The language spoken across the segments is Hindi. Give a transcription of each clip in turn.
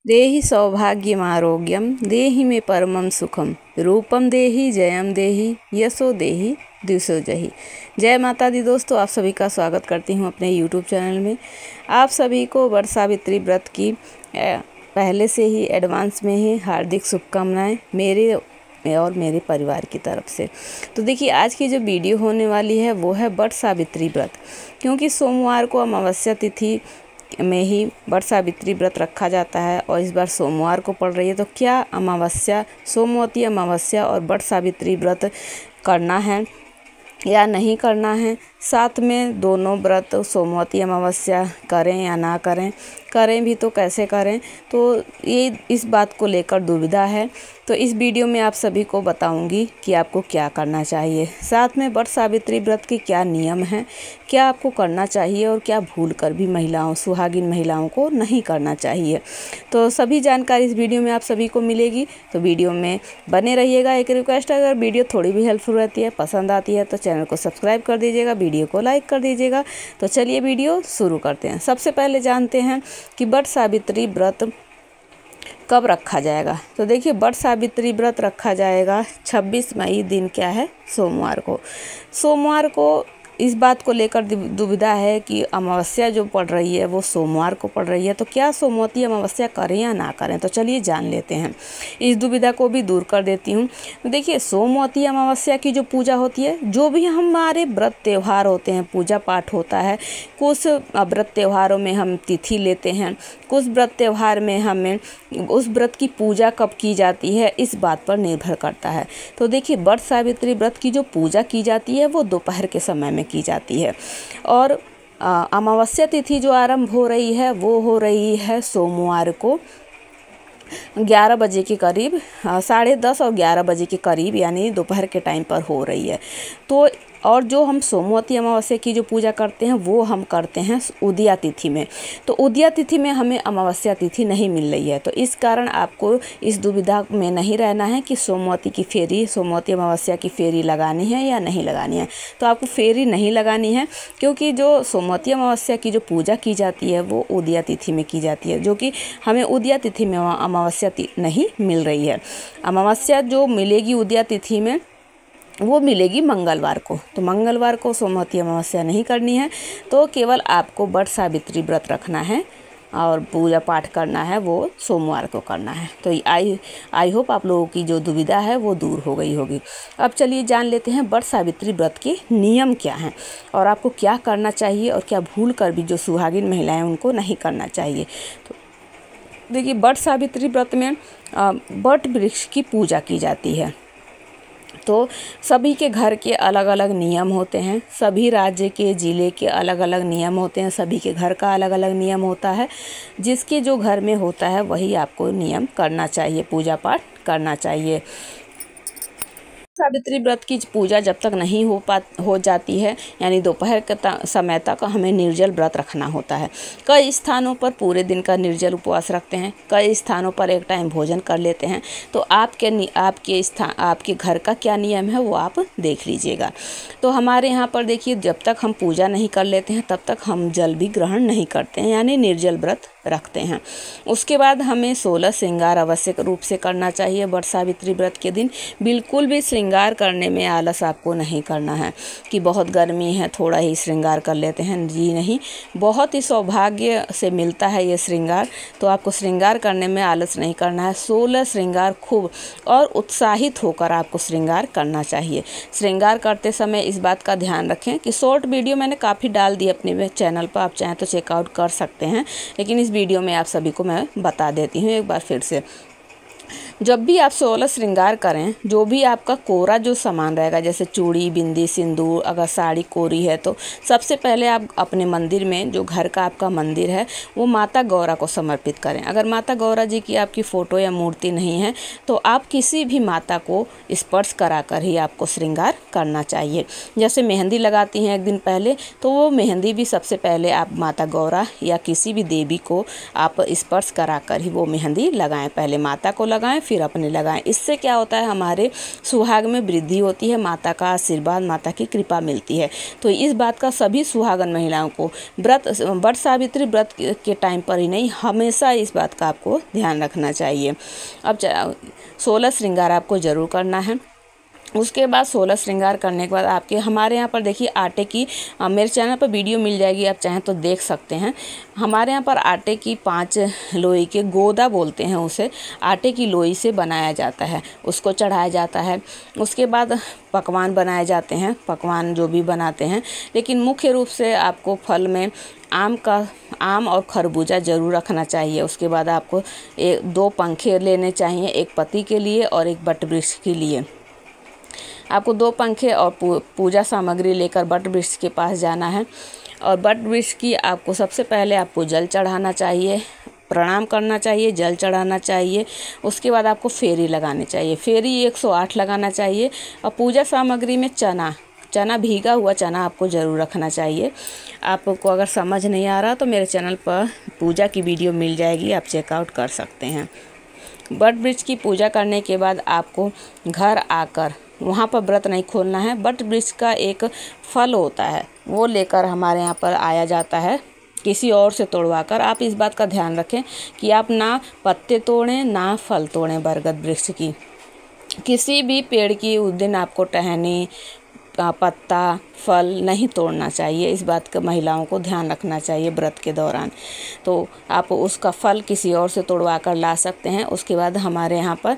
देहि सौभाग्यमारोग्यम देहि मे परमं सुखम रूपम देहि जयम देहि यशो देहि द्विषो जहि। जय माता दी दोस्तों, आप सभी का स्वागत करती हूँ अपने YouTube चैनल में। आप सभी को वट सावित्री व्रत की पहले से ही एडवांस में ही हार्दिक शुभकामनाएं मेरे और मेरे परिवार की तरफ से। तो देखिए, आज की जो वीडियो होने वाली है वो है वट सावित्री व्रत, क्योंकि सोमवार को अमावस्या तिथि में ही वट सावित्री व्रत रखा जाता है और इस बार सोमवार को पड़ रही है। तो क्या अमावस्या, सोमवती अमावस्या और वट सावित्री व्रत करना है या नहीं करना है, साथ में दोनों व्रत सोमवती अमावस्या करें या ना करें, करें भी तो कैसे करें, तो ये इस बात को लेकर दुविधा है। तो इस वीडियो में आप सभी को बताऊंगी कि आपको क्या करना चाहिए, साथ में वट सावित्री व्रत के क्या नियम हैं, क्या आपको करना चाहिए और क्या भूलकर भी महिलाओं, सुहागिन महिलाओं को नहीं करना चाहिए। तो सभी जानकारी इस वीडियो में आप सभी को मिलेगी, तो वीडियो में बने रहिएगा। एक रिक्वेस्ट है, अगर वीडियो थोड़ी भी हेल्पफुल रहती है, पसंद आती है, तो चैनल को सब्सक्राइब कर दीजिएगा, वीडियो को लाइक कर दीजिएगा। तो चलिए वीडियो शुरू करते हैं। सबसे पहले जानते हैं कि वट सावित्री व्रत कब रखा जाएगा। तो देखिए, वट सावित्री व्रत रखा जाएगा 26 मई दिन, क्या है, सोमवार को। सोमवार को इस बात को लेकर दुविधा है कि अमावस्या जो पड़ रही है वो सोमवार को पड़ रही है, तो क्या सोमवती अमावस्या करें या ना करें। तो चलिए जान लेते हैं, इस दुविधा को भी दूर कर देती हूँ। देखिए, सोमवती अमावस्या की जो पूजा होती है, जो भी हमारे व्रत त्यौहार होते हैं, पूजा पाठ होता है, कुछ व्रत त्योहारों में हम तिथि लेते हैं, कुछ व्रत त्यौहार में हमें उस व्रत की पूजा कब की जाती है इस बात पर निर्भर करता है। तो देखिए, वट सावित्री व्रत की जो पूजा की जाती है वो दोपहर के समय में की जाती है, और अमावस्या तिथि जो आरंभ हो रही है वो हो रही है सोमवार को 11 बजे के करीब, 10:30 और 11 बजे के करीब, यानी दोपहर के टाइम पर हो रही है। तो और जो हम सोमवती अमावस्या की जो पूजा करते हैं वो हम करते हैं उदया तिथि में। तो उदया तिथि में हमें अमावस्या तिथि नहीं मिल रही है, तो इस कारण आपको इस दुविधा में नहीं रहना है कि सोमवती की फेरी, सोमवती अमावस्या की फेरी लगानी है या नहीं लगानी है। तो आपको फेरी नहीं लगानी है, क्योंकि जो सोमवती अमावस्या की जो पूजा की जाती है वो उदया तिथि में की जाती है, जो कि हमें उदया तिथि में अमावस्या नहीं मिल रही है। अमावस्या जो मिलेगी उदया तिथि में वो मिलेगी मंगलवार को। तो मंगलवार को सोमवती अमावस्या नहीं करनी है, तो केवल आपको वट सावित्री व्रत रखना है और पूजा पाठ करना है वो सोमवार को करना है। तो आई होप आप लोगों की जो दुविधा है वो दूर हो गई होगी। अब चलिए जान लेते हैं वट सावित्री व्रत के नियम क्या हैं और आपको क्या करना चाहिए और क्या भूल कर भी जो सुहागिन महिलाएं उनको नहीं करना चाहिए। तो देखिए, वट सावित्री व्रत में वट वृक्ष की पूजा की जाती है। तो सभी के घर के अलग अलग नियम होते हैं, सभी राज्य के, ज़िले के अलग अलग नियम होते हैं, सभी के घर का अलग अलग नियम होता है। जिसके जो घर में होता है वही आपको नियम करना चाहिए, पूजा पाठ करना चाहिए। सावित्री व्रत की पूजा जब तक नहीं हो जाती है, यानी दोपहर के समय तक हमें निर्जल व्रत रखना होता है। कई स्थानों पर पूरे दिन का निर्जल उपवास रखते हैं, कई स्थानों पर एक टाइम भोजन कर लेते हैं। तो आपके घर का क्या नियम है वो आप देख लीजिएगा। तो हमारे यहाँ पर देखिए, जब तक हम पूजा नहीं कर लेते हैं तब तक हम जल भी ग्रहण नहीं करते हैं, यानी निर्जल व्रत रखते हैं। उसके बाद हमें 16 श्रृंगार आवश्यक रूप से करना चाहिए वट सावित्री व्रत के दिन। बिल्कुल भी श्रृंगार करने में आलस आपको नहीं करना है कि बहुत गर्मी है थोड़ा ही श्रृंगार कर लेते हैं, जी नहीं। बहुत ही सौभाग्य से मिलता है ये श्रृंगार, तो आपको श्रृंगार करने में आलस नहीं करना है। 16 श्रृंगार खूब और उत्साहित होकर आपको श्रृंगार करना चाहिए। श्रृंगार करते समय इस बात का ध्यान रखें कि शॉर्ट वीडियो मैंने काफ़ी डाल दी अपने चैनल पर, आप चाहें तो चेकआउट कर सकते हैं, लेकिन इस वीडियो में आप सभी को मैं बता देती हूँ एक बार फिर से। जब भी आप 16 श्रृंगार करें, जो भी आपका कोरा जो सामान रहेगा, जैसे चूड़ी, बिंदी, सिंदूर, अगर साड़ी कोरी है तो सबसे पहले आप अपने मंदिर में, जो घर का आपका मंदिर है, वो माता गौरा को समर्पित करें। अगर माता गौरा जी की आपकी फ़ोटो या मूर्ति नहीं है तो आप किसी भी माता को स्पर्श कराकर ही आपको श्रृंगार करना चाहिए। जैसे मेहंदी लगाती हैं एक दिन पहले, तो वो मेहंदी भी सबसे पहले आप माता गौरा या किसी भी देवी को आप स्पर्श कराकर ही वो मेहंदी लगाएं। पहले माता को लगाएं, फिर अपने लगाएं। इससे क्या होता है, हमारे सुहाग में वृद्धि होती है, माता का आशीर्वाद, माता की कृपा मिलती है। तो इस बात का सभी सुहागन महिलाओं को वट सावित्री व्रत के टाइम पर ही नहीं, हमेशा इस बात का आपको ध्यान रखना चाहिए। अब 16 श्रृंगार आपको ज़रूर करना है। उसके बाद 16 श्रृंगार करने के बाद आपके हमारे यहाँ पर देखिए आटे की, मेरे चैनल पर वीडियो मिल जाएगी, आप चाहें तो देख सकते हैं। हमारे यहाँ पर आटे की 5 लोई के, गोदा बोलते हैं उसे, आटे की लोई से बनाया जाता है, उसको चढ़ाया जाता है। उसके बाद पकवान बनाए जाते हैं, पकवान जो भी बनाते हैं, लेकिन मुख्य रूप से आपको फल में आम और खरबूजा ज़रूर रखना चाहिए। उसके बाद आपको 2 पंखे लेने चाहिए, एक पति के लिए और एक बट वृक्ष के लिए। आपको 2 पंखे और पूजा सामग्री लेकर बट वृक्ष के पास जाना है, और बट वृक्ष की आपको सबसे पहले आपको जल चढ़ाना चाहिए, प्रणाम करना चाहिए, जल चढ़ाना चाहिए। उसके बाद आपको फेरी लगानी चाहिए, फेरी 108 लगाना चाहिए। और पूजा सामग्री में चना भीगा हुआ चना आपको ज़रूर रखना चाहिए। आपको अगर समझ नहीं आ रहा तो मेरे चैनल पर पूजा की वीडियो मिल जाएगी, आप चेकआउट कर सकते हैं। बट वृक्ष की पूजा करने के बाद आपको घर आकर वहाँ पर व्रत नहीं खोलना है। बट वृक्ष का एक फल होता है, वो लेकर हमारे यहाँ पर आया जाता है, किसी और से तोड़वाकर। आप इस बात का ध्यान रखें कि आप ना पत्ते तोड़ें ना फल तोड़ें। बरगद वृक्ष की किसी भी पेड़ की उस दिन आपको टहनी, पत्ता, फल नहीं तोड़ना चाहिए। इस बात का महिलाओं को ध्यान रखना चाहिए व्रत के दौरान। तो आप उसका फल किसी और से तोड़वा कर ला सकते हैं। उसके बाद हमारे यहाँ पर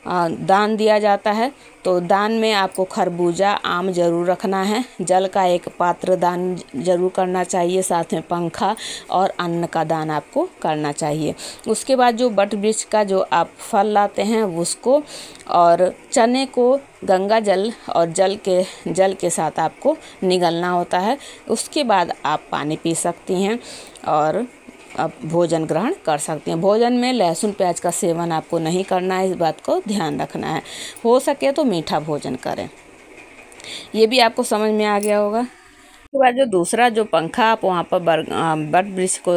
दान दिया जाता है, तो दान में आपको खरबूजा, आम ज़रूर रखना है। जल का एक पात्र दान ज़रूर करना चाहिए, साथ में पंखा और अन्न का दान आपको करना चाहिए। उसके बाद जो बट वृक्ष का जो आप फल लाते हैं उसको और चने को गंगा जल और जल के साथ आपको निगलना होता है। उसके बाद आप पानी पी सकती हैं और आप भोजन ग्रहण कर सकती हैं। भोजन में लहसुन प्याज का सेवन आपको नहीं करना है, इस बात को ध्यान रखना है। हो सके तो मीठा भोजन करें। ये भी आपको समझ में आ गया होगा। उसके बाद जो दूसरा जो पंखा आप वहाँ पर बट वृक्ष को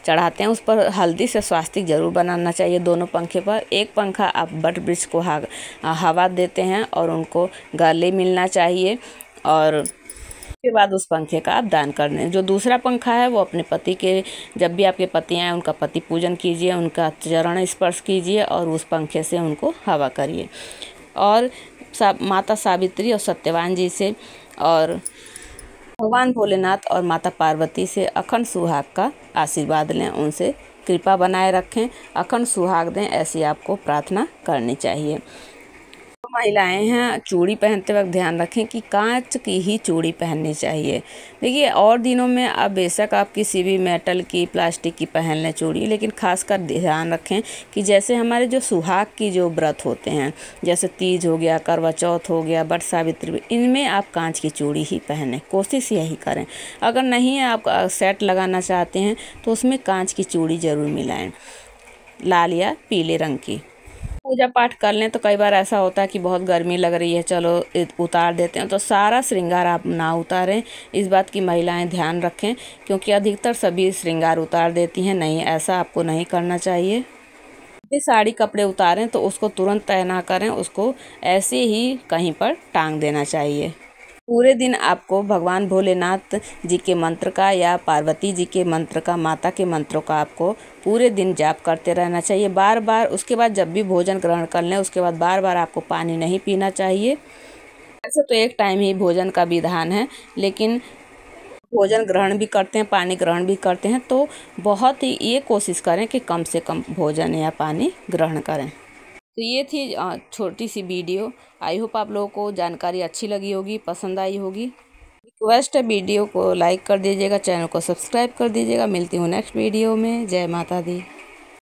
चढ़ाते हैं, उस पर हल्दी से स्वास्तिक जरूर बनाना चाहिए दोनों पंखे पर। एक पंखा आप बट वृक्ष को हवा देते हैं और उनको गले मिलना चाहिए, और उसके बाद उस पंखे का आप दान कर दें। जो दूसरा पंखा है वो अपने पति के, जब भी आपके पति आए उनका पति पूजन कीजिए, उनका चरण स्पर्श कीजिए और उस पंखे से उनको हवा करिए। और माता सावित्री और सत्यवान जी से और भगवान भोलेनाथ और माता पार्वती से अखंड सुहाग का आशीर्वाद लें, उनसे कृपा बनाए रखें, अखंड सुहाग दें, ऐसी आपको प्रार्थना करनी चाहिए। महिलाएं हैं, चूड़ी पहनते वक्त ध्यान रखें कि कांच की ही चूड़ी पहननी चाहिए। देखिए और दिनों में आप बेशक आप किसी भी मेटल की, प्लास्टिक की पहन लें चूड़ी, लेकिन खासकर ध्यान रखें कि जैसे हमारे जो सुहाग की जो व्रत होते हैं, जैसे तीज हो गया, करवा चौथ हो गया, बट सावित्री, इनमें आप कांच की चूड़ी ही पहनें, कोशिश यही करें। अगर नहीं आप सेट लगाना चाहते हैं तो उसमें कांच की चूड़ी ज़रूर मिलाएँ, लाल या पीले रंग की। पूजा पाठ कर लें तो कई बार ऐसा होता है कि बहुत गर्मी लग रही है, चलो उतार देते हैं, तो सारा श्रृंगार आप ना उतारें। इस बात की महिलाएं ध्यान रखें, क्योंकि अधिकतर सभी श्रृंगार उतार देती हैं। नहीं, ऐसा आपको नहीं करना चाहिए। भी साड़ी कपड़े उतारें तो उसको तुरंत तय ना करें, उसको ऐसे ही कहीं पर टांग देना चाहिए। पूरे दिन आपको भगवान भोलेनाथ जी के मंत्र का या पार्वती जी के मंत्र का, माता के मंत्रों का आपको पूरे दिन जाप करते रहना चाहिए बार बार। उसके बाद जब भी भोजन ग्रहण कर लें उसके बाद बार बार आपको पानी नहीं पीना चाहिए। ऐसे तो एक टाइम ही भोजन का विधान है, लेकिन भोजन ग्रहण भी करते हैं, पानी ग्रहण भी करते हैं, तो बहुत ही ये कोशिश करें कि कम से कम भोजन या पानी ग्रहण करें। तो ये थी छोटी सी वीडियो। आई होप आप लोगों को जानकारी अच्छी लगी होगी, पसंद आई होगी। रिक्वेस्ट है वीडियो को लाइक कर दीजिएगा, चैनल को सब्सक्राइब कर दीजिएगा। मिलती हूँ नेक्स्ट वीडियो में। जय माता दी।